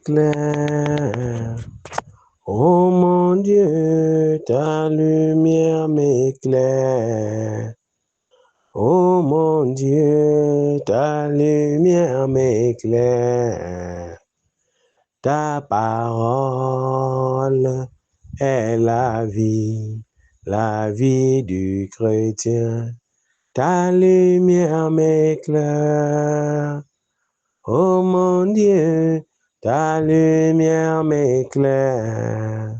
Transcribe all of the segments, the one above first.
m'éclaire. Oh mon Dieu, ta lumière m'éclaire. Oh mon Dieu, ta lumière m'éclaire. Ta parole est la vie du chrétien. Ta lumière m'éclaire. Oh mon Dieu, ta lumière m'éclaire.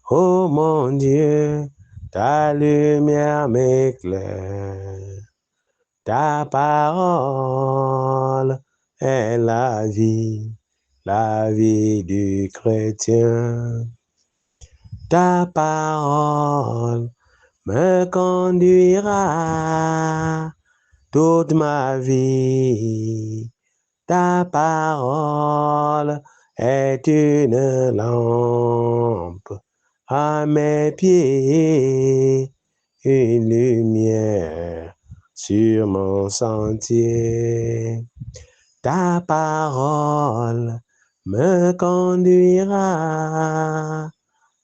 Oh mon Dieu, ta lumière m'éclaire. Ta parole est la vie du chrétien. Ta parole me conduira toute ma vie. Ta parole est une lampe à mes pieds, une lumière sur mon sentier. Ta parole me conduira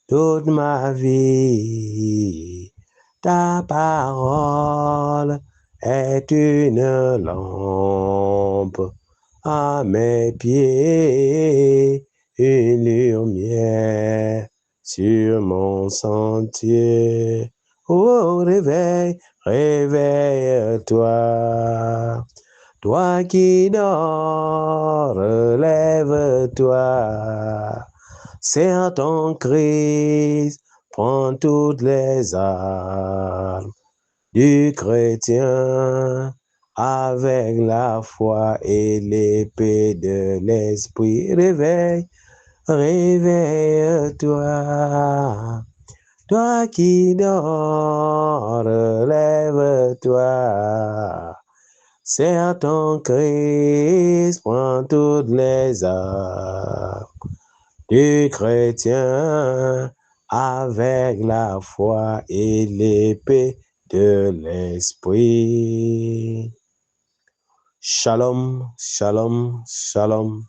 toute ma vie. Ta parole est une lampe à mes pieds, une lumière sur mon sentier. Oh, réveille, réveille-toi. Toi qui dors, lève-toi. Serre ton Christ, prends toutes les armes du chrétien avec la foi et l'épée de l'esprit. Réveille, réveille-toi. Toi qui dors, lève-toi. Serre ton Christ, prends toutes les armes du chrétien avec la foi et l'épée de l'esprit. Shalom, shalom, shalom.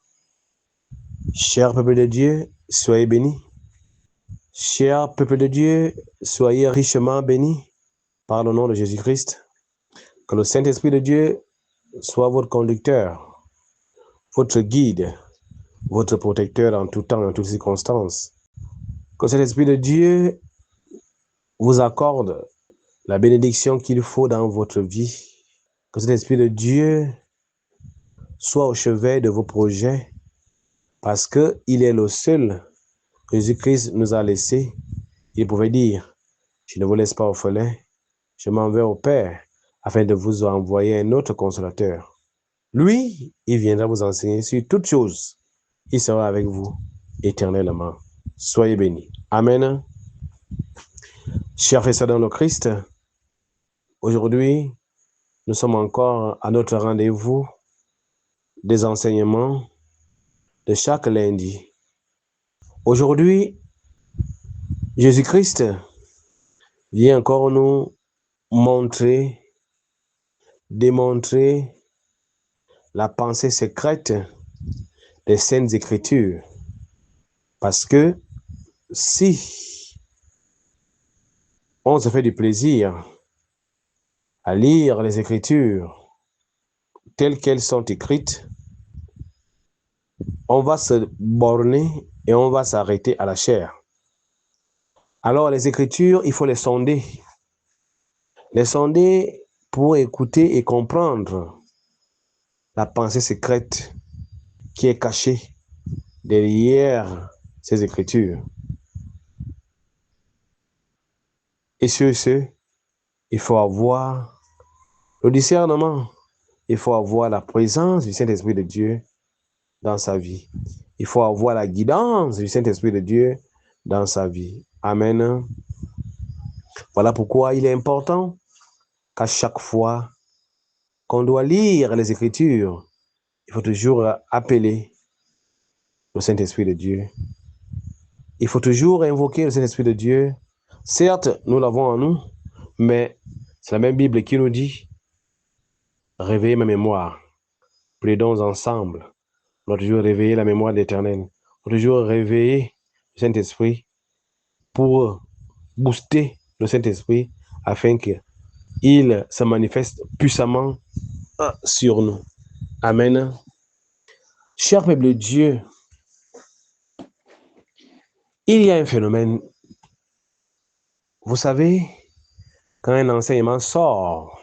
Cher peuple de Dieu, soyez bénis. Cher peuple de Dieu, soyez richement bénis par le nom de Jésus-Christ. Que le Saint-Esprit de Dieu soit votre conducteur, votre guide, votre protecteur en tout temps et en toutes circonstances. Que cet Esprit de Dieu vous accorde la bénédiction qu'il faut dans votre vie. Que cet Esprit de Dieu soit au chevet de vos projets parce qu'il est le seul que Jésus-Christ nous a laissé. Il pouvait dire, je ne vous laisse pas orphelin, je m'en vais au Père afin de vous envoyer un autre consolateur. Lui, il viendra vous enseigner sur toutes choses. Il sera avec vous éternellement. Soyez bénis. Amen. Chers frères dans le Christ, aujourd'hui, nous sommes encore à notre rendez-vous des enseignements de chaque lundi. Aujourd'hui, Jésus-Christ vient encore nous démontrer la pensée secrète des Saintes Écritures. Parce que si on se fait du plaisir à lire les Écritures telles qu'elles sont écrites, on va se borner et on va s'arrêter à la chair. Alors les Écritures, il faut les sonder. Les sonder pour écouter et comprendre la pensée secrète qui est cachée derrière ces Écritures. Et sur ce, il faut avoir le discernement. Il faut avoir la présence du Saint-Esprit de Dieu dans sa vie. Il faut avoir la guidance du Saint-Esprit de Dieu dans sa vie. Amen. Voilà pourquoi il est important qu'à chaque fois qu'on doit lire les Écritures, il faut toujours appeler le Saint-Esprit de Dieu. Il faut toujours invoquer le Saint-Esprit de Dieu. Certes, nous l'avons en nous, mais c'est la même Bible qui nous dit « Réveillez ma mémoire, plaidons ensemble On doit toujours réveiller la mémoire de l'Éternel. On doit toujours réveiller le Saint-Esprit pour booster le Saint-Esprit afin qu'il se manifeste puissamment sur nous. Amen. Cher peuple de Dieu, il y a un phénomène. Vous savez, quand un enseignement sort,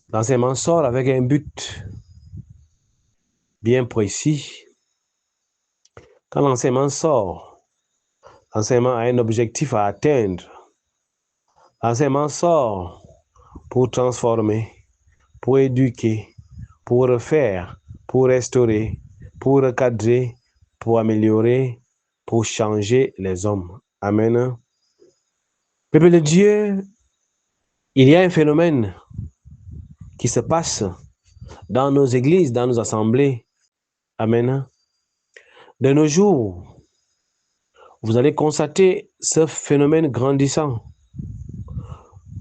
l'enseignement sort avec un but bien précis. Quand l'enseignement sort, l'enseignement a un objectif à atteindre. L'enseignement sort pour transformer, pour éduquer, pour refaire, pour restaurer, pour recadrer, pour améliorer, pour changer les hommes. Amen. Peuple de Dieu, il y a un phénomène qui se passe dans nos églises, dans nos assemblées. Amen. De nos jours, vous allez constater ce phénomène grandissant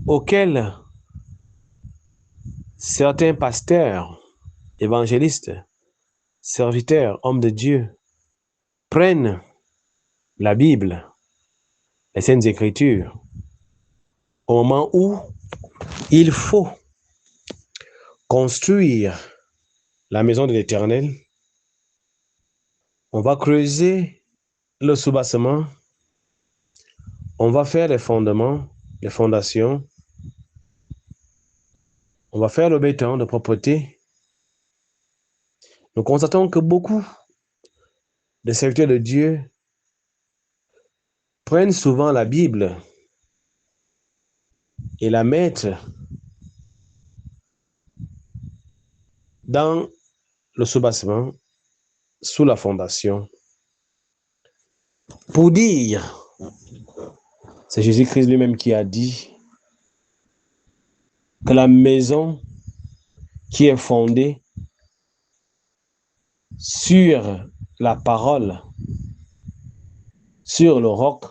auquel certains pasteurs, évangélistes, serviteurs, hommes de Dieu prennent la Bible, les Saintes Écritures, au moment où il faut construire la maison de l'Éternel. On va creuser le soubassement, on va faire les fondements, les fondations, on va faire le béton de propreté. Nous constatons que beaucoup de serviteurs de Dieu prennent souvent la Bible et la mettent dans le soubassement, sous la fondation, pour dire, c'est Jésus-Christ lui-même qui a dit que la maison qui est fondée sur la parole, sur le roc,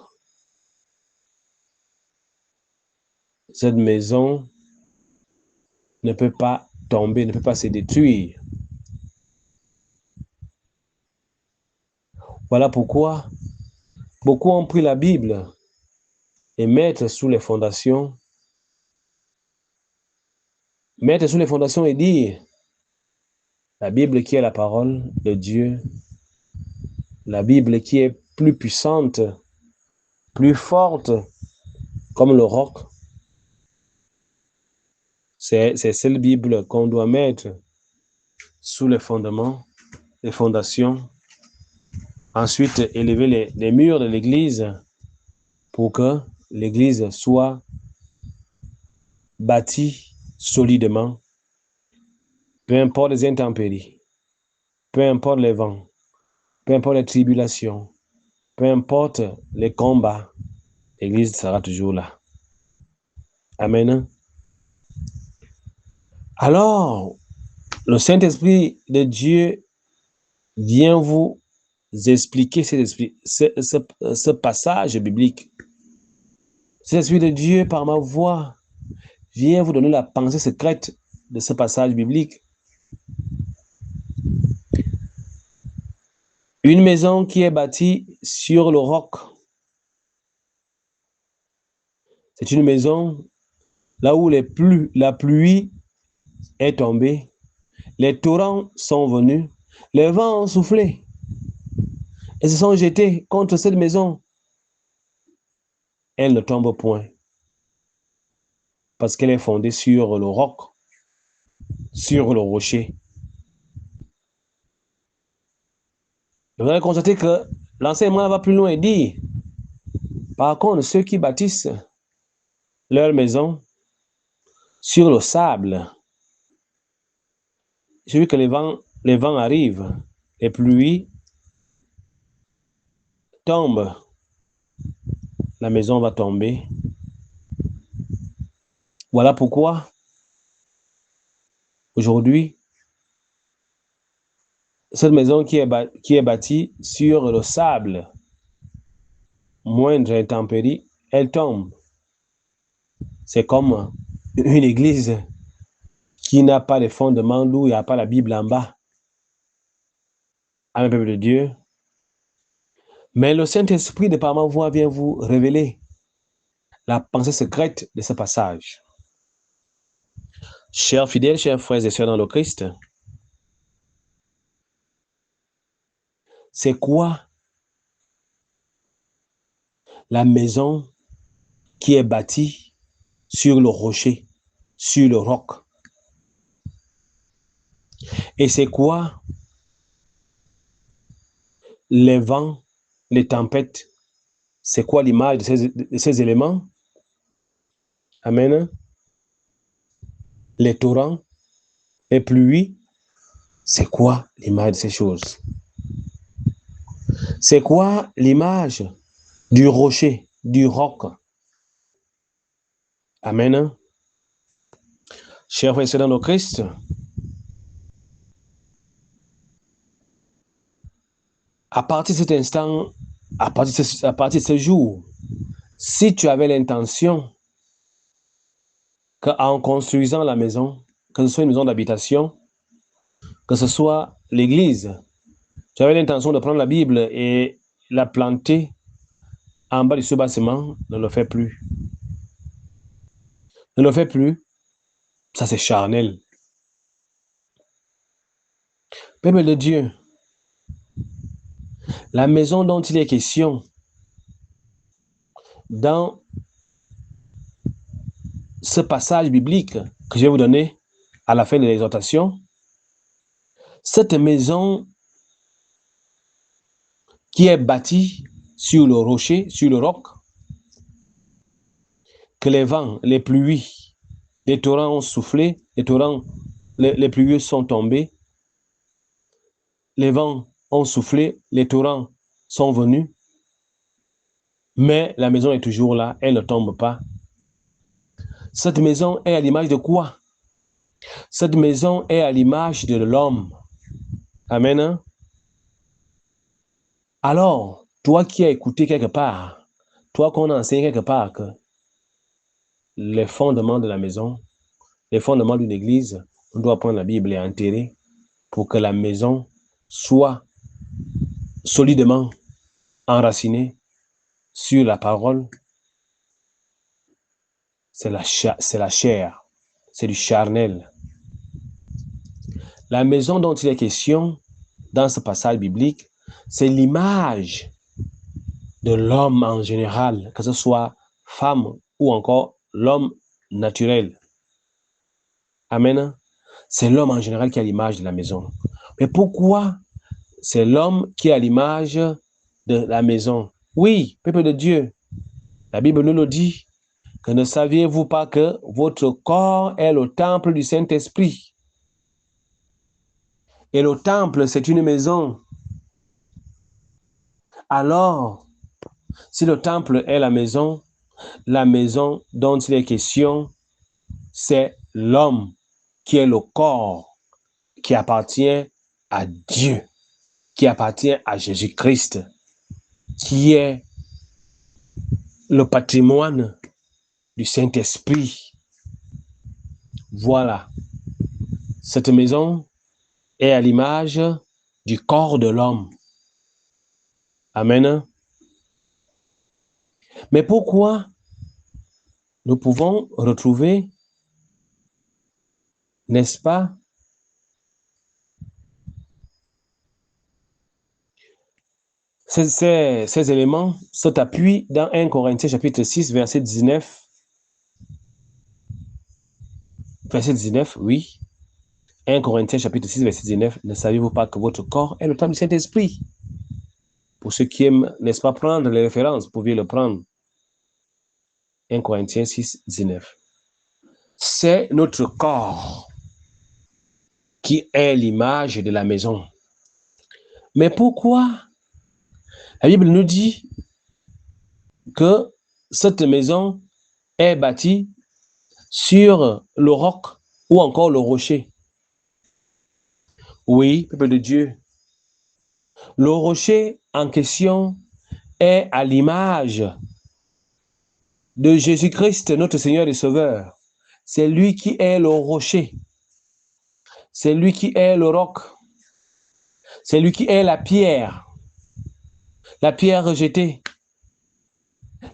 cette maison ne peut pas tomber, ne peut pas se détruire. Voilà pourquoi beaucoup ont pris la Bible et mettre sous les fondations et dire la Bible qui est la parole de Dieu, la Bible qui est plus puissante, plus forte, comme le roc. C'est cette Bible qu'on doit mettre sous les fondements, les fondations. Ensuite, élever les murs de l'église pour que l'église soit bâtie solidement. Peu importe les intempéries, peu importe les vents, peu importe les tribulations, peu importe les combats, l'église sera toujours là. Amen. Alors, le Saint-Esprit de Dieu vient vous expliquer ce passage biblique. L'Esprit de Dieu, par ma voix, vient vous donner la pensée secrète de ce passage biblique. Une maison qui est bâtie sur le roc, c'est une maison là où la pluie est tombée, les torrents sont venus, les vents ont soufflé et se sont jetés contre cette maison. Elle ne tombe point parce qu'elle est fondée sur le roc, sur le rocher. Vous allez constater que l'enseignement va plus loin et dit, par contre, ceux qui bâtissent leur maison sur le sable, j'ai vu que les vents arrivent, les pluies tombent, la maison va tomber. Voilà pourquoi, aujourd'hui, cette maison qui est bâtie sur le sable, moindre intempérie, elle tombe. C'est comme une église qui n'a pas de fondement, d'où il n'y a pas la Bible en bas. Amen, peuple de Dieu. Mais le Saint-Esprit, de par ma voix, vient vous révéler la pensée secrète de ce passage. Chers fidèles, chers frères et sœurs dans le Christ, c'est quoi la maison qui est bâtie sur le rocher, sur le roc? Et c'est quoi les vents, les tempêtes? C'est quoi l'image de ces éléments? Amen. Les torrents, les pluies, c'est quoi l'image de ces choses? C'est quoi l'image du rocher, du roc? Amen. Chers frères et sœurs dans le Christ, à partir de cet instant, à partir de ce jour, si tu avais l'intention qu'en construisant la maison, que ce soit une maison d'habitation, que ce soit l'église, tu avais l'intention de prendre la Bible et la planter en bas de ce bâtiment, ne le fais plus. Ne le fais plus. Ça, c'est charnel. Peuple de Dieu, la maison dont il est question dans ce passage biblique que je vais vous donner à la fin de l'exhortation, cette maison qui est bâtie sur le rocher, sur le roc, que les vents, les pluies, les torrents ont soufflé, les pluieux sont tombés, les vents ont soufflé, les torrents sont venus, mais la maison est toujours là, elle ne tombe pas. Cette maison est à l'image de quoi? Cette maison est à l'image de l'homme. Amen. Alors, toi qui as écouté quelque part, toi qu'on a enseigné quelque part que les fondements de la maison, les fondements d'une église, on doit prendre la Bible et enterrer pour que la maison soit solidement enracinée sur la parole. C'est la chair, c'est du charnel. La maison dont il est question dans ce passage biblique, c'est l'image de l'homme en général, que ce soit femme ou encore l'homme naturel. Amen. C'est l'homme en général qui a l'image de la maison. Mais pourquoi c'est l'homme qui a l'image de la maison? Oui, peuple de Dieu, la Bible nous le dit, que ne saviez-vous pas que votre corps est le temple du Saint-Esprit? Et le temple, c'est une maison. Alors, si le temple est la maison dont il est question, c'est l'homme qui est le corps, qui appartient à Dieu, qui appartient à Jésus-Christ, qui est le patrimoine du Saint-Esprit. Voilà. Cette maison est à l'image du corps de l'homme. Amen. Mais pourquoi nous pouvons retrouver, n'est-ce pas, ces éléments sont appuyés dans 1 Corinthiens chapitre 6, verset 19. Verset 19, oui. 1 Corinthiens chapitre 6, verset 19. Ne savez-vous pas que votre corps est le temple du Saint-Esprit? Pour ceux qui aiment, n'est-ce pas, prendre les références, vous pouviez le prendre. 1 Corinthiens 6, 19. C'est notre corps qui est l'image de la maison. Mais pourquoi la Bible nous dit que cette maison est bâtie sur le roc ou encore le rocher? Oui, peuple de Dieu. Le rocher en question est à l'image de Jésus-Christ, notre Seigneur et Sauveur. C'est lui qui est le rocher. C'est lui qui est le roc. C'est lui qui est la pierre rejetée,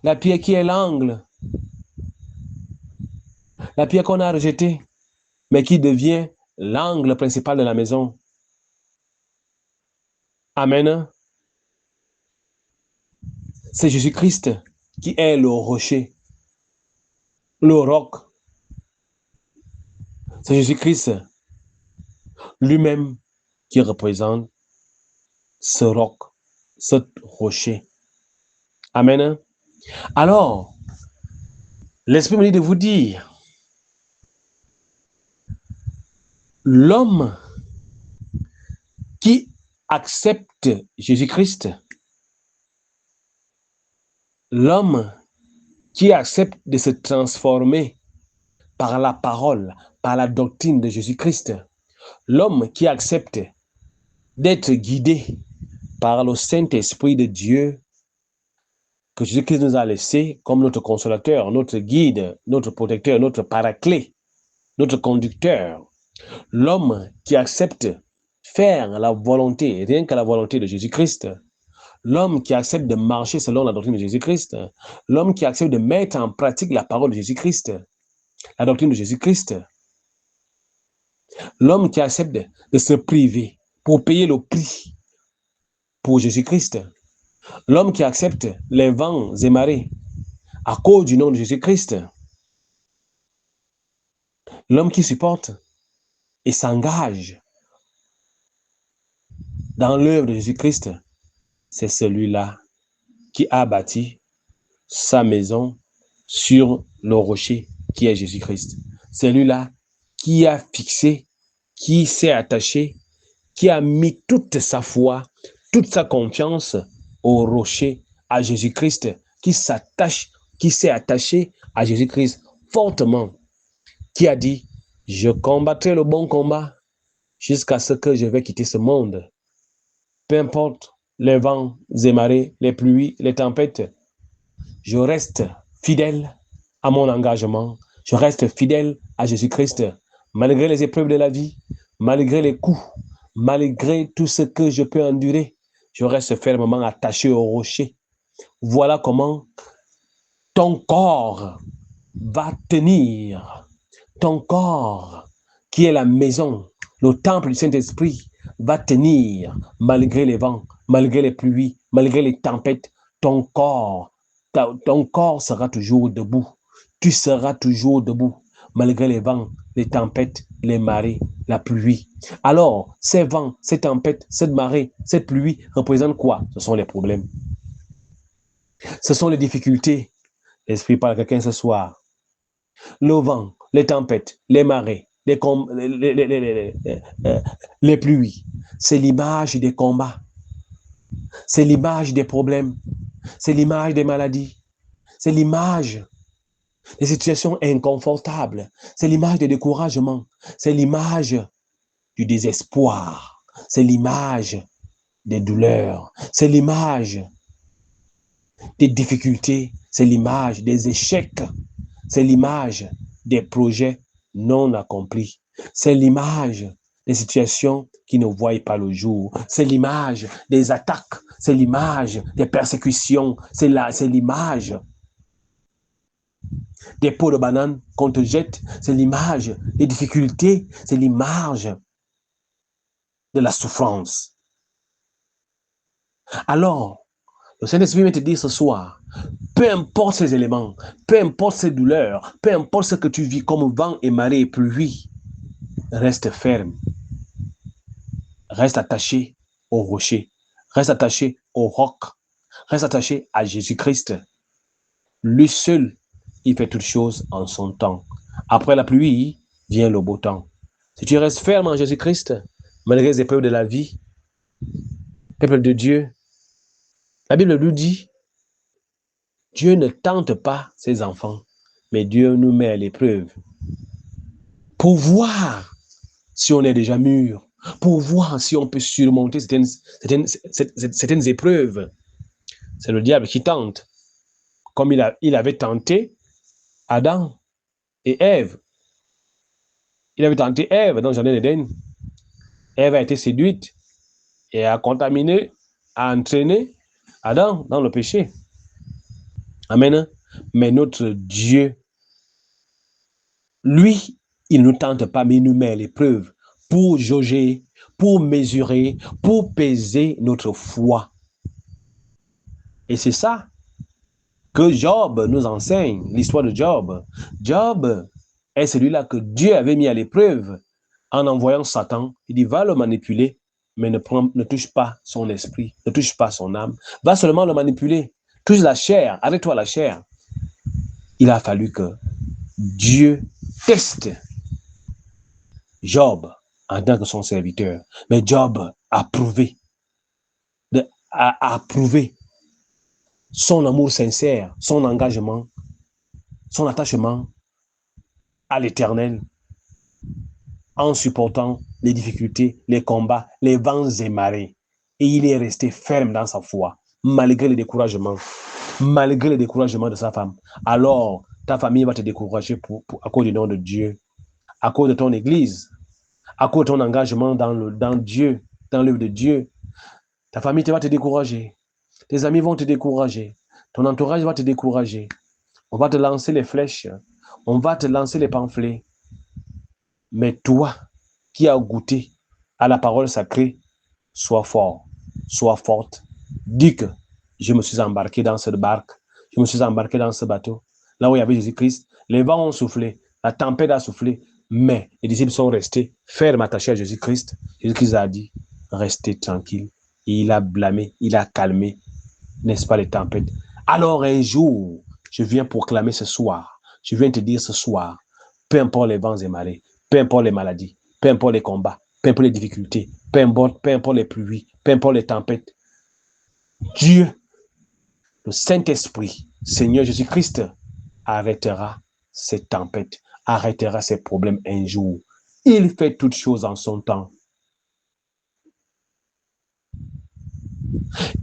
la pierre qui est l'angle, la pierre qu'on a rejetée, mais qui devient l'angle principal de la maison. Amen. C'est Jésus-Christ qui est le rocher, le roc. C'est Jésus-Christ lui-même qui représente ce roc, ce rocher. Amen. Alors, l'Esprit me dit de vous dire, l'homme qui accepte Jésus-Christ, l'homme qui accepte de se transformer par la parole, par la doctrine de Jésus-Christ, l'homme qui accepte d'être guidé par le Saint-Esprit de Dieu que Jésus-Christ nous a laissé comme notre consolateur, notre guide, notre protecteur, notre paraclet, notre conducteur. L'homme qui accepte faire la volonté, rien que la volonté de Jésus-Christ, l'homme qui accepte de marcher selon la doctrine de Jésus-Christ, l'homme qui accepte de mettre en pratique la parole de Jésus-Christ, la doctrine de Jésus-Christ, l'homme qui accepte de se priver pour payer le prix pour Jésus-Christ, l'homme qui accepte les vents et marées à cause du nom de Jésus-Christ, l'homme qui supporte et s'engage dans l'œuvre de Jésus-Christ, c'est celui-là qui a bâti sa maison sur le rocher qui est Jésus-Christ. Celui-là qui a fixé, qui s'est attaché, qui a mis toute sa foi, toute sa confiance au rocher, à Jésus-Christ, qui s'attache, qui s'est attaché à Jésus-Christ fortement, qui a dit, je combattrai le bon combat jusqu'à ce que je vais quitter ce monde. Peu importe les vents et marées, les pluies, les tempêtes, je reste fidèle à mon engagement, je reste fidèle à Jésus-Christ, malgré les épreuves de la vie, malgré les coups, malgré tout ce que je peux endurer, je reste fermement attaché au rocher. Voilà comment ton corps va tenir, ton corps qui est la maison, le temple du Saint-Esprit, va tenir malgré les vents, malgré les pluies, malgré les tempêtes. Ton corps sera toujours debout. Tu seras toujours debout malgré les vents, les tempêtes, les marées, la pluie. Alors, ces vents, ces tempêtes, cette marée, cette pluie représentent quoi? Ce sont les problèmes. Ce sont les difficultés. L'Esprit parle à quelqu'un ce soir. Le vent, les tempêtes, les marées, les pluies, c'est l'image des combats. C'est l'image des problèmes. C'est l'image des maladies. C'est l'image des situations inconfortables. C'est l'image des découragements. C'est l'image du désespoir. C'est l'image des douleurs. C'est l'image des difficultés. C'est l'image des échecs. C'est l'image des projets non accomplis. C'est l'image des situations qui ne voient pas le jour. C'est l'image des attaques. C'est l'image des persécutions. C'est l'image des pots de banane qu'on te jette. C'est l'image des difficultés. C'est l'image de la souffrance. Alors, le Saint-Esprit vient te dire ce soir, peu importe ces éléments, peu importe ces douleurs, peu importe ce que tu vis comme vent et marée et pluie, reste ferme. Reste attaché au rocher. Reste attaché au roc. Reste attaché à Jésus-Christ. Lui seul, il fait toutes choses en son temps. Après la pluie, vient le beau temps. Si tu restes ferme en Jésus-Christ, malgré les épreuves de la vie, peuple de Dieu, la Bible nous dit, Dieu ne tente pas ses enfants, mais Dieu nous met à l'épreuve pour voir si on est déjà mûr, pour voir si on peut surmonter certaines épreuves. C'est le diable qui tente, comme il avait tenté Adam et Ève. Il avait tenté Ève dans le jardin d'Éden. Ève a été séduite et a contaminé, a entraîné Adam dans le péché. Amen. Mais notre Dieu, lui, il ne nous tente pas, mais il nous met à l'épreuve pour jauger, pour mesurer, pour peser notre foi. Et c'est ça que Job nous enseigne, l'histoire de Job. Job est celui-là que Dieu avait mis à l'épreuve en envoyant Satan. Il dit, va le manipuler, mais ne touche pas son esprit, ne touche pas son âme. Va seulement le manipuler. Touche la chair, arrête-toi la chair. Il a fallu que Dieu teste Job en tant que son serviteur. Mais Job a prouvé son amour sincère, son engagement, son attachement à l'Éternel en supportant les difficultés, les combats, les vents et marées. Et il est resté ferme dans sa foi, malgré les découragements de sa femme. Alors, ta famille va te décourager à cause du nom de Dieu, à cause de ton église, à cause de ton engagement dans Dieu, dans l'œuvre de Dieu. Ta famille va te décourager. Tes amis vont te décourager. Ton entourage va te décourager. On va te lancer les flèches. On va te lancer les pamphlets. Mais toi, qui as goûté à la parole sacrée, sois fort, sois forte. Dis que je me suis embarqué dans cette barque. Je me suis embarqué dans ce bateau. Là où il y avait Jésus-Christ, les vents ont soufflé, la tempête a soufflé, mais les disciples sont restés fermes, attachés à Jésus-Christ. Jésus-Christ a dit, restez tranquille. Et il a blâmé, il a calmé, n'est-ce pas, les tempêtes. Alors un jour, je viens proclamer ce soir, je viens te dire ce soir, peu importe les vents et marées, peu importe les maladies, peu importe les combats, peu importe les difficultés, peu importe les pluies, peu importe les tempêtes, Dieu, le Saint-Esprit, Seigneur Jésus-Christ, arrêtera ces tempêtes, arrêtera ces problèmes un jour. Il fait toutes choses en son temps.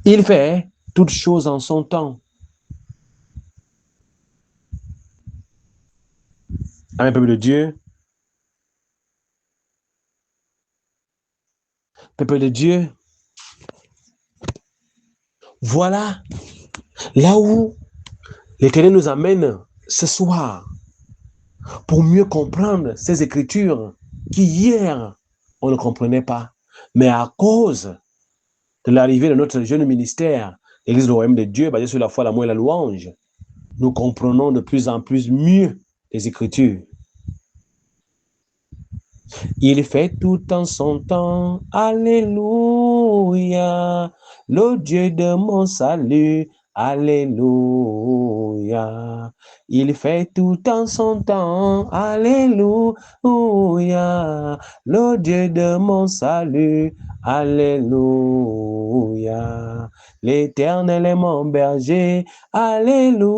Il fait toutes choses en son temps. Amen, peuple de Dieu. Peuple de Dieu. Voilà là où l'Éternel nous amène ce soir pour mieux comprendre ces Écritures qu'hier, on ne comprenait pas. Mais à cause de l'arrivée de notre jeune ministère, l'Église du Royaume de Dieu, basée sur la foi, l'amour et la louange, nous comprenons de plus en plus mieux les Écritures. Il fait tout en son temps, alléluia, le Dieu de mon salut, alléluia. Il fait tout en son temps, alléluia, le Dieu de mon salut, alléluia. L'Éternel est mon berger, alléluia.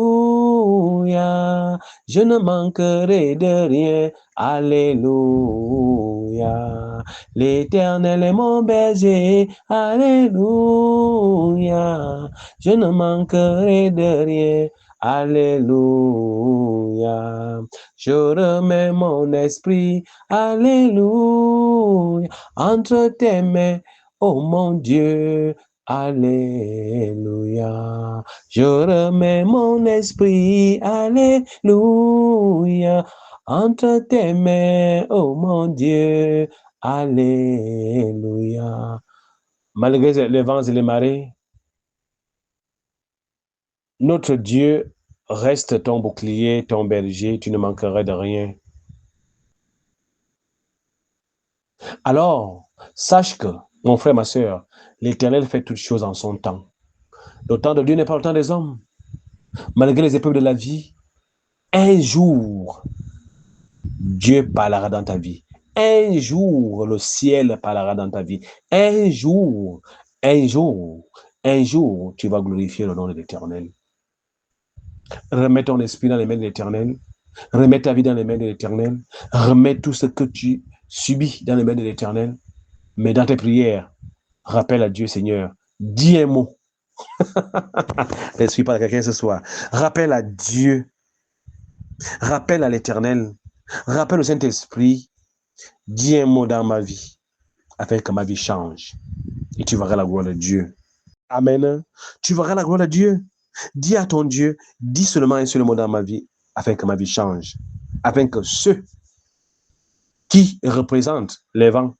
Je ne manquerai de rien, alléluia. L'Éternel est mon berger, alléluia. Je ne manquerai de rien, alléluia. Je remets mon esprit, alléluia, entre tes mains, oh mon Dieu, alléluia. Je remets mon esprit, alléluia, entre tes mains, oh mon Dieu, alléluia. Malgré les vents et les marées, notre Dieu reste ton bouclier, ton berger, tu ne manqueras de rien. Alors, sache que, mon frère, ma soeur, l'Éternel fait toutes choses en son temps. Le temps de Dieu n'est pas le temps des hommes. Malgré les épreuves de la vie, un jour, Dieu parlera dans ta vie. Un jour, le ciel parlera dans ta vie. Un jour, tu vas glorifier le nom de l'Éternel. Remets ton esprit dans les mains de l'Éternel. Remets ta vie dans les mains de l'Éternel. Remets tout ce que tu subis dans les mains de l'Éternel. Mais dans tes prières, rappelle à Dieu, Seigneur, dis un mot. L'esprit parle à quelqu'un ce soir. Rappelle à Dieu. Rappelle à l'Éternel. Rappelle au Saint-Esprit. Dis un mot dans ma vie afin que ma vie change. et tu verras la gloire de Dieu. Amen. Tu verras la gloire de Dieu. Dis à ton Dieu, dis seulement un seul mot dans ma vie, afin que ma vie change. Afin que ceux qui représentent les vents,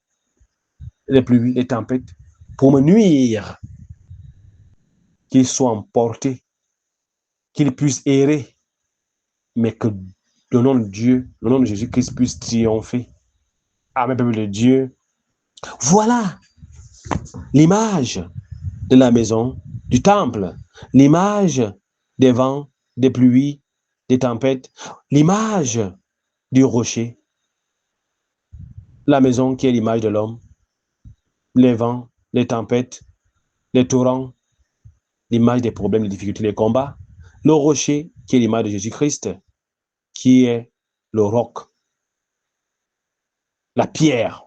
les pluies, les tempêtes, pour me nuire, qu'ils soient emportés, qu'ils puissent errer, mais que le nom de Dieu, le nom de Jésus-Christ puisse triompher. Amen, peuple de Dieu. Voilà l'image de la maison, du temple, l'image des vents, des pluies, des tempêtes, l'image du rocher, la maison qui est l'image de l'homme, les vents, les tempêtes, les torrents, l'image des problèmes, des difficultés, des combats, le rocher qui est l'image de Jésus-Christ, qui est le roc, la pierre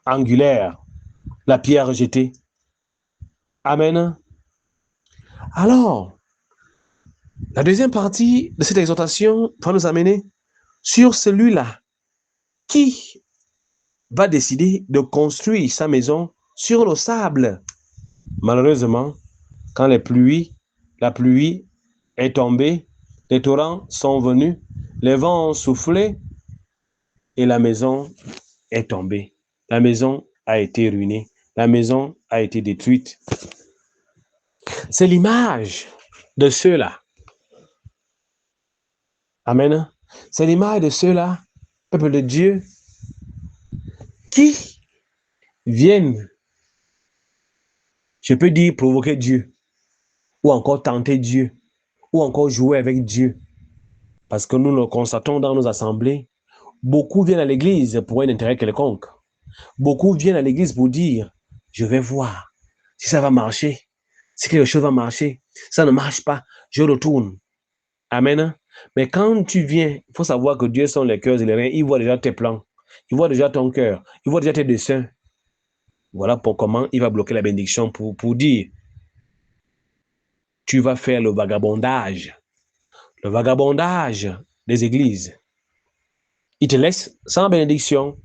angulaire, la pierre rejetée. Amen. Alors, la deuxième partie de cette exhortation va nous amener sur celui-là qui va décider de construire sa maison sur le sable. Malheureusement, quand la pluie est tombée, les torrents sont venus, les vents ont soufflé et la maison est tombée. La maison a été ruinée. La maison a été détruite. C'est l'image de ceux-là. Amen. C'est l'image de ceux-là, peuple de Dieu, qui viennent, je peux dire, provoquer Dieu, ou encore tenter Dieu, ou encore jouer avec Dieu. Parce que nous le constatons dans nos assemblées, beaucoup viennent à l'église pour un intérêt quelconque. Beaucoup viennent à l'église pour dire, je vais voir si ça va marcher, si quelque chose va marcher. Ça ne marche pas, je retourne. Amen. Mais quand tu viens, il faut savoir que Dieu sont les cœurs et les reins. Il voit déjà tes plans. Il voit déjà ton cœur. Il voit déjà tes desseins. Voilà pour comment il va bloquer la bénédiction pour dire, tu vas faire le vagabondage. Le vagabondage des églises. Il te laisse sans bénédiction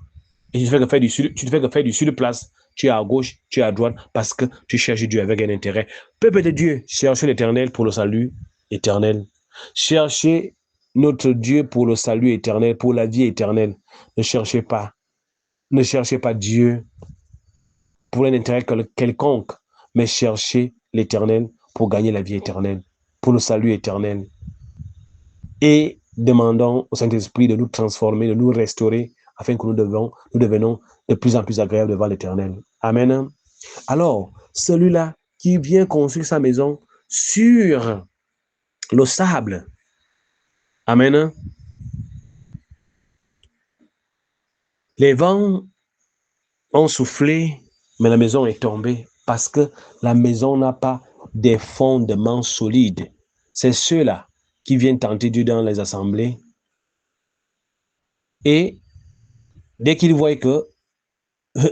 et tu te fais que faire du sur-place. Tu es à gauche, tu es à droite parce que tu cherches Dieu avec un intérêt. Peuple de Dieu, cherchez l'Éternel pour le salut éternel. Cherchez notre Dieu pour le salut éternel, pour la vie éternelle. Ne cherchez pas Dieu pour un intérêt quelconque, mais cherchez l'Éternel pour gagner la vie éternelle, pour le salut éternel. Et demandons au Saint-Esprit de nous transformer, de nous restaurer, afin que nous devenons de plus en plus agréables devant l'Éternel. Amen. Alors, celui-là qui vient construire sa maison sur le sable. Amen. Les vents ont soufflé, mais la maison est tombée parce que la maison n'a pas des fondements solides. C'est ceux-là qui viennent tenter Dieu dans les assemblées. Et dès qu'ils voient que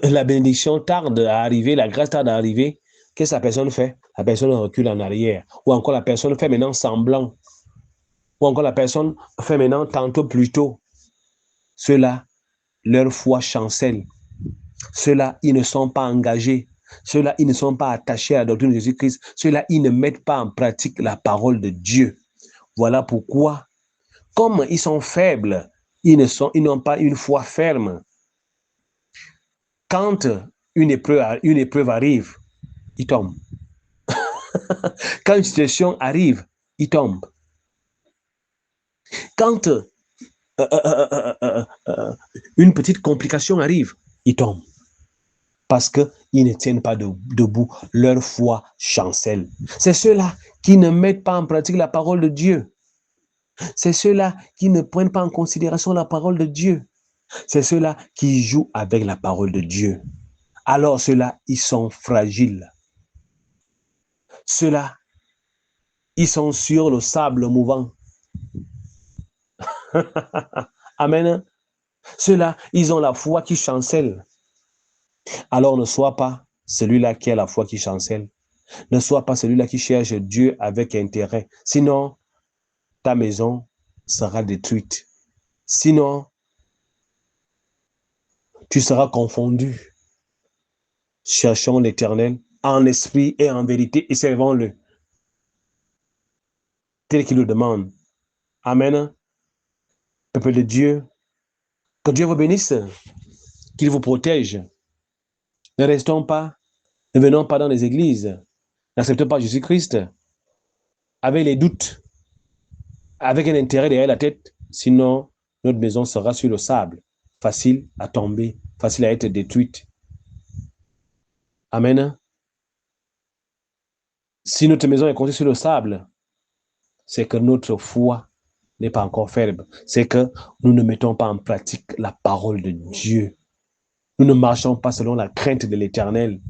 la bénédiction tarde à arriver, la grâce tarde à arriver, qu'est-ce que la personne fait? La personne recule en arrière. Ou encore la personne fait maintenant semblant. Ou encore la personne fait maintenant tantôt plus tôt. Ceux-là, leur foi chancelle. Ceux-là, ils ne sont pas engagés. Ceux-là, ils ne sont pas attachés à la doctrine de Jésus-Christ. Ceux-là, ils ne mettent pas en pratique la parole de Dieu. Voilà pourquoi, comme ils sont faibles, ils n'ont pas une foi ferme. Quand une épreuve arrive, ils tombent. Quand une situation arrive, ils tombent. Quand une petite complication arrive, ils tombent. Parce qu'ils ne tiennent pas debout, leur foi chancelle. C'est ceux-là qui ne mettent pas en pratique la parole de Dieu. C'est ceux-là qui ne prennent pas en considération la parole de Dieu. C'est ceux-là qui jouent avec la parole de Dieu. Alors ceux-là, ils sont fragiles. Ceux-là, ils sont sur le sable mouvant. Amen. Ceux-là, ils ont la foi qui chancelle. Alors ne sois pas celui-là qui a la foi qui chancelle. Ne sois pas celui-là qui cherche Dieu avec intérêt. Sinon, ta maison sera détruite. Sinon, tu seras confondu. Cherchons l'Éternel en esprit et en vérité et servons-le tel qu'il le demande. Amen. Peuple de Dieu, que Dieu vous bénisse, qu'il vous protège. Ne restons pas, ne venons pas dans les églises, n'acceptons pas Jésus-Christ avec les doutes, avec un intérêt derrière la tête, sinon notre maison sera sur le sable, facile à tomber, facile à être détruite. Amen. Si notre maison est construite sur le sable, c'est que notre foi n'est pas encore ferme. C'est que nous ne mettons pas en pratique la parole de Dieu. Nous ne marchons pas selon la crainte de l'Éternel,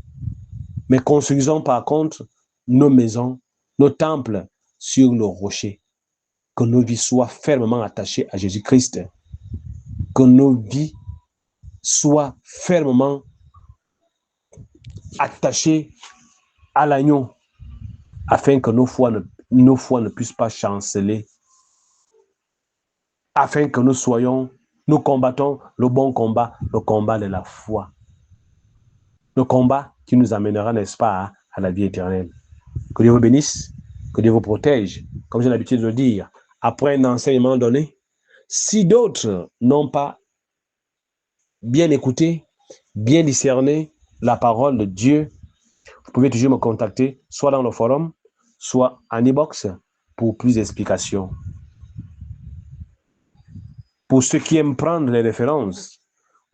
mais construisons par contre nos maisons, nos temples sur le rocher. Que nos vies soient fermement attachées à Jésus-Christ. Que nos vies soient fermement attachées à l'agneau, afin que nos foi ne puissent pas chanceler, afin que nous combattons le bon combat, le combat de la foi. Le combat qui nous amènera, n'est-ce pas, à la vie éternelle. Que Dieu vous bénisse, que Dieu vous protège. Comme j'ai l'habitude de le dire, après un enseignement donné, si d'autres n'ont pas bien écouté, bien discerné la parole de Dieu, vous pouvez toujours me contacter, soit dans le forum, soit en e-box, pour plus d'explications. Pour ceux qui aiment prendre les références,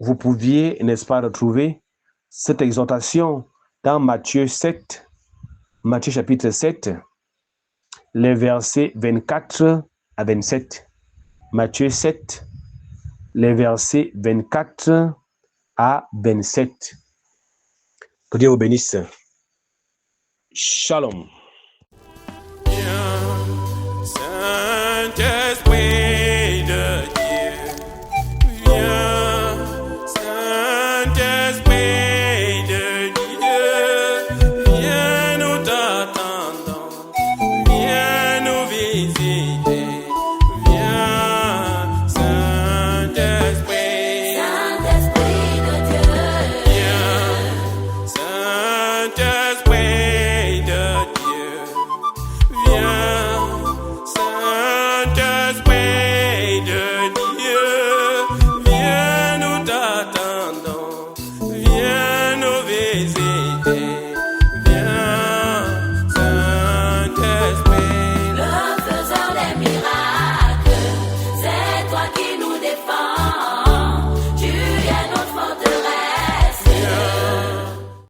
vous pouviez, n'est-ce pas, retrouver cette exhortation dans Matthieu 7, Matthieu chapitre 7, les versets 24 à 27. Matthieu 7, les versets 24 à 27. Que Dieu vous bénisse. Shalom.